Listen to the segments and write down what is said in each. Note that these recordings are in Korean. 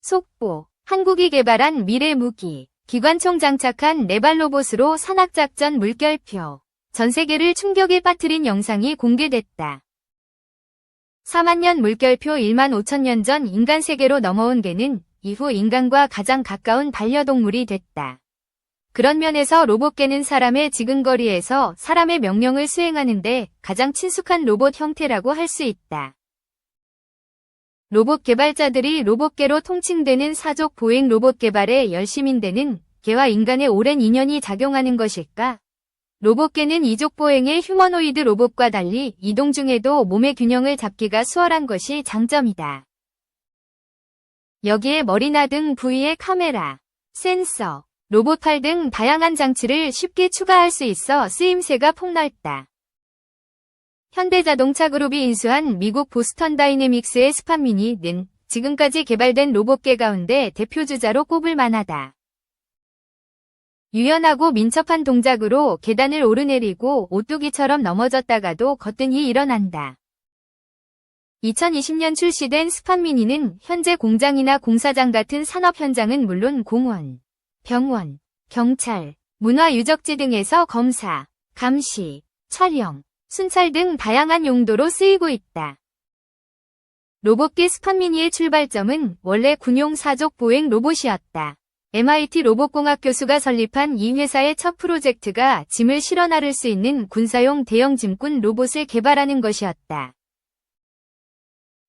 속보. 한국이 개발한 미래 무기. 기관총 장착한 네발 로봇으로 산악작전 물결표. 전 세계를 충격에 빠뜨린 영상이 공개됐다. 4만 년 물결표 1만 5천 년 전 인간 세계로 넘어온 개는 이후 인간과 가장 가까운 반려동물이 됐다. 그런 면에서 로봇개는 사람의 지근거리에서 사람의 명령을 수행하는데 가장 친숙한 로봇 형태라고 할 수 있다. 로봇 개발자들이 로봇개로 통칭되는 사족 보행 로봇 개발에 열심인데는 개와 인간의 오랜 인연이 작용하는 것일까? 로봇개는 이족 보행의 휴머노이드 로봇과 달리 이동 중에도 몸의 균형을 잡기가 수월한 것이 장점이다. 여기에 머리나 등 부위에 카메라, 센서, 로봇팔 등 다양한 장치를 쉽게 추가할 수 있어 쓰임새가 폭넓다. 현대자동차그룹이 인수한 미국 보스턴 다이내믹스의 스팟미니는 지금까지 개발된 로봇개 가운데 대표주자로 꼽을 만하다. 유연하고 민첩한 동작으로 계단을 오르내리고 오뚜기처럼 넘어졌다가도 거뜬히 일어난다. 2020년 출시된 스팟미니는 현재 공장이나 공사장 같은 산업 현장은 물론 공원, 병원, 경찰, 문화유적지 등에서 검사, 감시, 촬영, 순찰 등 다양한 용도로 쓰이고 있다. 로봇개 스팟미니의 출발점은 원래 군용 사족 보행 로봇이었다. MIT 로봇공학 교수가 설립한 이 회사의 첫 프로젝트가 짐을 실어 나를 수 있는 군사용 대형 짐꾼 로봇을 개발하는 것이었다.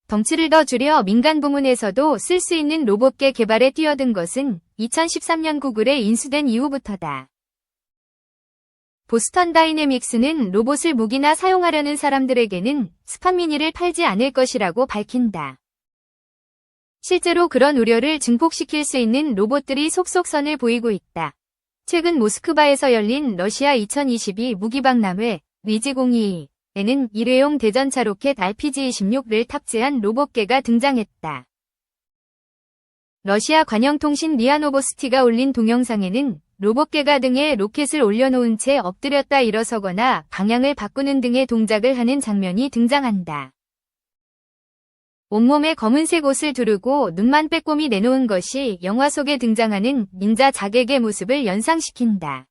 덩치를 더 줄여 민간 부문에서도 쓸 수 있는 로봇개 개발에 뛰어든 것은 2013년 구글에 인수된 이후부터다. 보스턴 다이내믹스는 로봇을 무기나 사용하려는 사람들에게는 스팟미니를 팔지 않을 것이라고 밝힌다. 실제로 그런 우려를 증폭시킬 수 있는 로봇들이 속속 선을 보이고 있다. 최근 모스크바에서 열린 러시아 2022 무기박람회 리지022에는 일회용 대전차 로켓 RPG-26를 탑재한 로봇개가 등장했다. 러시아 관영통신 리아 노보스티가 올린 동영상에는 로봇개가 등에 로켓을 올려놓은 채 엎드렸다 일어서거나 방향을 바꾸는 등의 동작을 하는 장면이 등장한다. 온몸에 검은색 옷을 두르고 눈만 빼꼼히 내놓은 것이 영화 속에 등장하는 닌자 자객의 모습을 연상시킨다.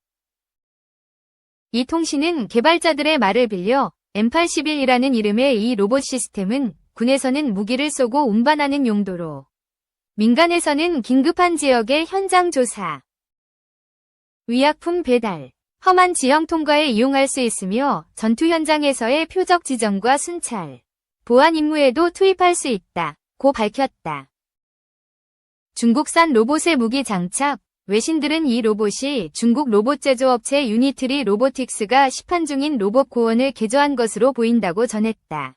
이 통신은 개발자들의 말을 빌려 M81이라는 이름의 이 로봇 시스템은 군에서는 무기를 쏘고 운반하는 용도로, 민간에서는 긴급한 지역의 현장 조사, 위약품 배달, 험한 지형 통과에 이용할 수 있으며 전투 현장에서의 표적 지정과 순찰, 보안 임무에도 투입할 수 있다고 밝혔다. 중국산 로봇의 무기 장착, 외신들은 이 로봇이 중국 로봇 제조업체 유니트리 로보틱스가 시판 중인 로봇 고원을 개조한 것으로 보인다고 전했다.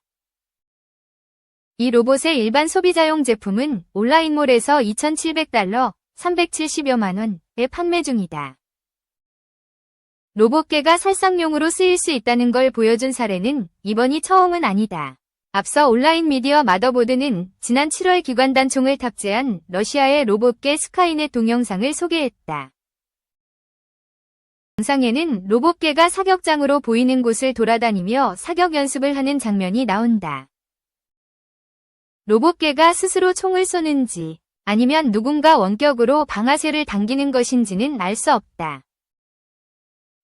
이 로봇의 일반 소비자용 제품은 온라인몰에서 $2,700, 370여만 원에 판매 중이다. 로봇개가 살상용으로 쓰일 수 있다는 걸 보여준 사례는 이번이 처음은 아니다. 앞서 온라인 미디어 마더보드는 지난 7월 기관단총을 탑재한 러시아의 로봇개 스카이넷 동영상을 소개했다. 영상에는 로봇개가 사격장으로 보이는 곳을 돌아다니며 사격 연습을 하는 장면이 나온다. 로봇개가 스스로 총을 쏘는지 아니면 누군가 원격으로 방아쇠를 당기는 것인지는 알 수 없다.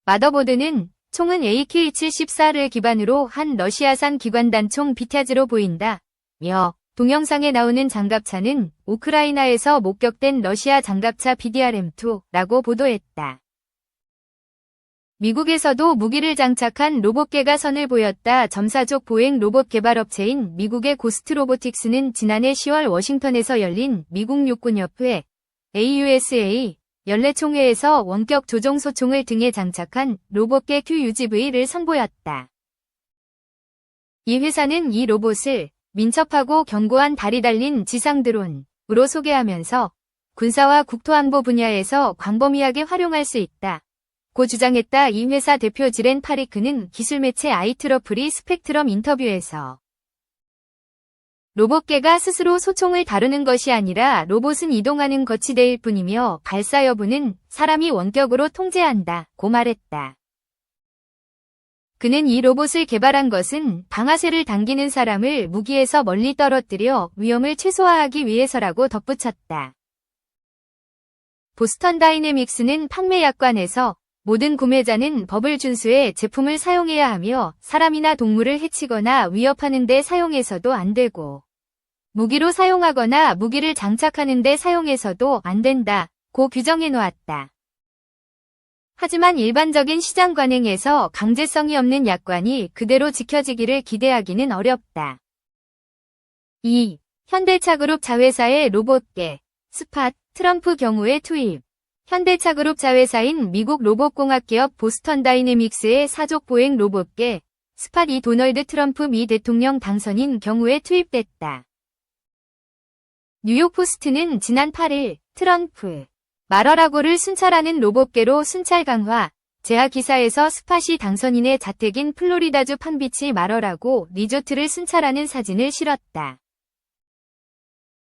마더보드는 총은 AK-74를 기반으로 한 러시아산 기관단총 비타즈로 보인다. 며 동영상에 나오는 장갑차는 우크라이나에서 목격된 러시아 장갑차 BDRM2라고 보도했다. 미국에서도 무기를 장착한 로봇개가 선을 보였다. 점사족 보행 로봇 개발업체인 미국의 고스트 로보틱스는 지난해 10월 워싱턴에서 열린 미국 육군협회 AUSA 연례총회에서 원격 조종 소총을 등에 장착한 로봇개 QUGV를 선보였다. 이 회사는 이 로봇을 민첩하고 견고한 다리 달린 지상 드론으로 소개하면서 군사와 국토안보 분야에서 광범위하게 활용할 수 있다고 주장했다. 이 회사 대표 지렌 파리크는 기술매체 아이트러플이 스펙트럼 인터뷰에서 로봇개가 스스로 소총을 다루는 것이 아니라 로봇은 이동하는 거치대일 뿐이며 발사 여부는 사람이 원격으로 통제한다고 말했다. 그는 이 로봇을 개발한 것은 방아쇠를 당기는 사람을 무기에서 멀리 떨어뜨려 위험을 최소화하기 위해서라고 덧붙였다. 보스턴 다이내믹스는 판매 약관에서 모든 구매자는 법을 준수해 제품을 사용해야 하며 사람이나 동물을 해치거나 위협하는 데 사용해서도 안 되고 무기로 사용하거나 무기를 장착하는 데 사용해서도 안 된다고 규정해 놓았다. 하지만 일반적인 시장 관행에서 강제성이 없는 약관이 그대로 지켜지기를 기대하기는 어렵다. 2. 현대차그룹 자회사의 로봇계, 스팟, 트럼프 경우의 투입. 현대차그룹 자회사인 미국 로봇공학기업 보스턴 다이내믹스의 사족 보행 로봇계, 스팟이 도널드 트럼프 미 대통령 당선인 경우에 투입됐다. 뉴욕포스트는 지난 8일 트럼프, 마러라고를 순찰하는 로봇계로 순찰 강화, 제하 기사에서 스팟이 당선인의 자택인 플로리다주 판비치 마러라고 리조트를 순찰하는 사진을 실었다.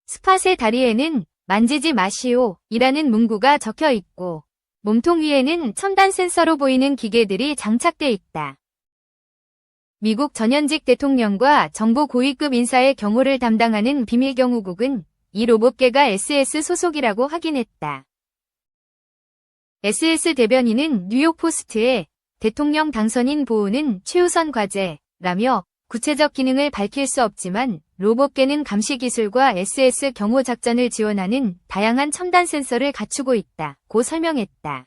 스팟의 다리에는 만지지 마시오 이라는 문구가 적혀 있고 몸통 위에는 첨단 센서로 보이는 기계들이 장착돼 있다. 미국 전현직 대통령과 정부 고위급 인사의 경호를 담당하는 비밀경호국은 이 로봇계가 SS 소속이라고 확인했다. SS 대변인은 뉴욕포스트에 대통령 당선인 보호는 최우선 과제라며 구체적 기능을 밝힐 수 없지만 로봇계는 감시 기술과 SS 경호 작전을 지원하는 다양한 첨단 센서를 갖추고 있다고 설명했다.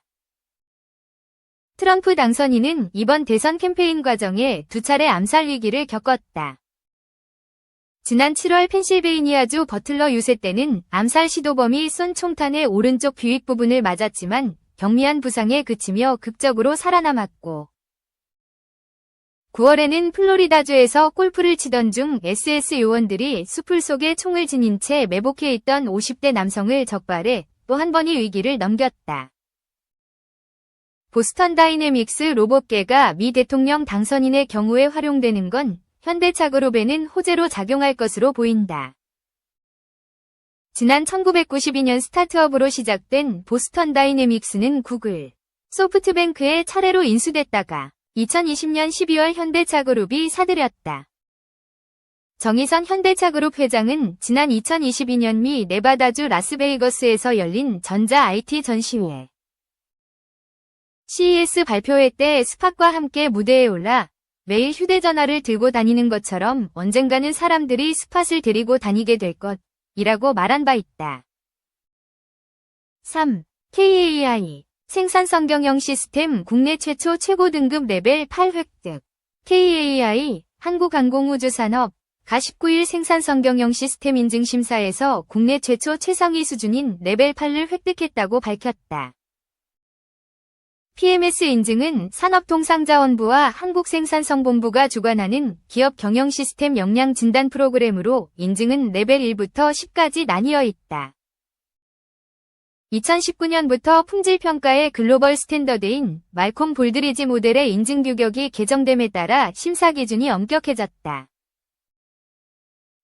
트럼프 당선인은 이번 대선 캠페인 과정에 2차례 암살 위기를 겪었다. 지난 7월 펜실베이니아주 버틀러 유세 때는 암살 시도범이 쏜 총탄의 오른쪽 부익 부분을 맞았지만 경미한 부상에 그치며 극적으로 살아남았고 9월에는 플로리다주에서 골프를 치던 중 SS 요원들이 수풀 속에 총을 지닌 채 매복해 있던 50대 남성을 적발해 또 한 번의 위기를 넘겼다. 보스턴 다이내믹스 로봇계가 미 대통령 당선인의 경우에 활용되는 건 현대차그룹에는 호재로 작용할 것으로 보인다. 지난 1992년 스타트업으로 시작된 보스턴 다이내믹스는 구글, 소프트뱅크에 차례로 인수됐다가 2020년 12월 현대차그룹이 사들였다. 정의선 현대차그룹 회장은 지난 2022년 미 네바다주 라스베이거스에서 열린 전자 IT 전시회 CES 발표회 때 스팟과 함께 무대에 올라 매일 휴대전화를 들고 다니는 것처럼 언젠가는 사람들이 스팟을 데리고 다니게 될 것이라고 말한 바 있다. 3. KAI 생산 성경형 시스템 국내 최초 최고 등급 레벨 8 획득. KAI 한국항공우주산업 가 19일 생산 성경형 시스템 인증 심사에서 국내 최초 최상위 수준인 레벨 8을 획득했다고 밝혔다. PMS 인증은 산업통상자원부와 한국생산성본부가 주관하는 기업 경영 시스템 역량 진단 프로그램으로 인증은 레벨 1부터 10까지 나뉘어 있다. 2019년부터 품질평가의 글로벌 스탠더드인 말콤 볼드리지 모델의 인증 규격이 개정됨에 따라 심사 기준이 엄격해졌다.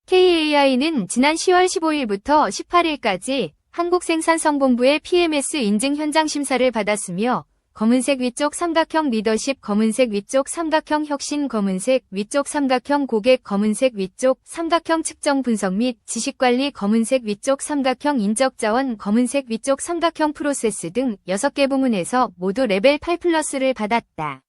KAI는 지난 10월 15일부터 18일까지 한국생산성본부의 PMS 인증 현장 심사를 받았으며 검은색 위쪽 삼각형 리더십 검은색 위쪽 삼각형 혁신 검은색 위쪽 삼각형 고객 검은색 위쪽 삼각형 측정 분석 및 지식관리 검은색 위쪽 삼각형 인적자원 검은색 위쪽 삼각형 프로세스 등 6개 부문에서 모두 레벨 8+를 받았다.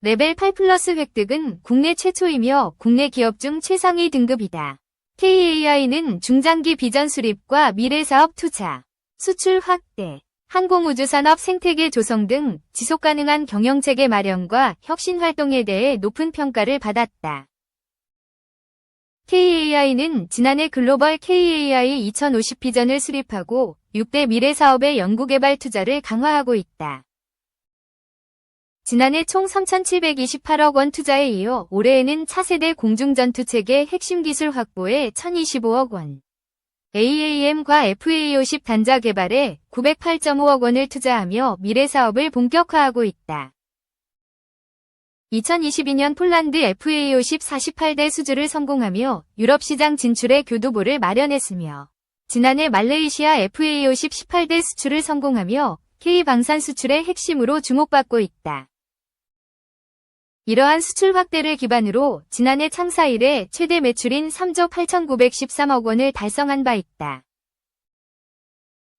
레벨 8+ 획득은 국내 최초이며 국내 기업 중 최상위 등급이다. KAI는 중장기 비전 수립과 미래사업 투자, 수출 확대, 항공우주산업 생태계 조성 등 지속가능한 경영체계 마련과 혁신 활동에 대해 높은 평가를 받았다. KAI는 지난해 글로벌 KAI 2050 비전을 수립하고 6대 미래사업의 연구개발 투자를 강화하고 있다. 지난해 총 3,728억 원 투자에 이어 올해에는 차세대 공중전투체계 핵심 기술 확보에 1,025억 원, AAM과 FA50 단자 개발에 908.5억 원을 투자하며 미래사업을 본격화하고 있다. 2022년 폴란드 FA50 48대 수주를 성공하며 유럽 시장 진출의 교두보를 마련했으며 지난해 말레이시아 FA50 18대 수출을 성공하며 K방산 수출의 핵심으로 주목받고 있다. 이러한 수출 확대를 기반으로 지난해 창사 이래 최대 매출인 3조 8,913억 원을 달성한 바 있다.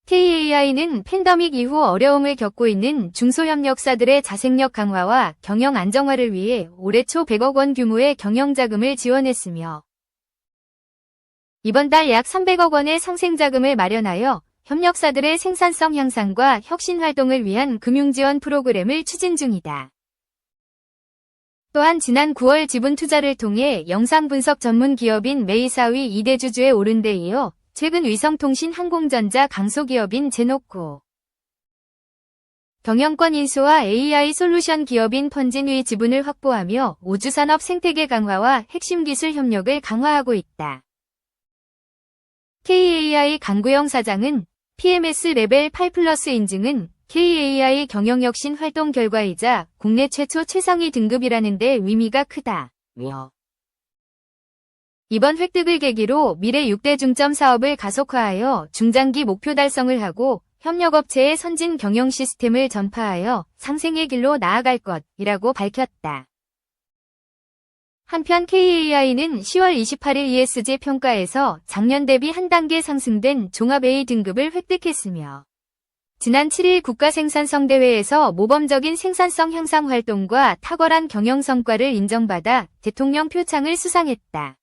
KAI는 팬데믹 이후 어려움을 겪고 있는 중소협력사들의 자생력 강화와 경영 안정화를 위해 올해 초 100억 원 규모의 경영자금을 지원했으며 이번 달 약 300억 원의 상생자금을 마련하여 협력사들의 생산성 향상과 혁신 활동을 위한 금융지원 프로그램을 추진 중이다. 또한 지난 9월 지분 투자를 통해 영상 분석 전문 기업인 메이사위 2대 주주에 오른 데 이어 최근 위성통신 항공전자 강소기업인 제노코, 경영권 인수와 AI 솔루션 기업인 펀진의 지분을 확보하며 우주산업 생태계 강화와 핵심 기술 협력을 강화하고 있다. KAI 강구영 사장은 PMS 레벨 8+ 인증은 KAI 경영혁신 활동 결과이자 국내 최초 최상위 등급이라는 데 의미가 크다며 이번 획득을 계기로 미래 6대 중점 사업을 가속화하여 중장기 목표 달성을 하고 협력업체의 선진 경영 시스템을 전파하여 상생의 길로 나아갈 것이라고 밝혔다. 한편 KAI는 10월 28일 ESG 평가에서 작년 대비 한 단계 상승된 종합 A 등급을 획득했으며 지난 7일 국가생산성 대회에서 모범적인 생산성 향상 활동과 탁월한 경영 성과를 인정받아 대통령 표창을 수상했다.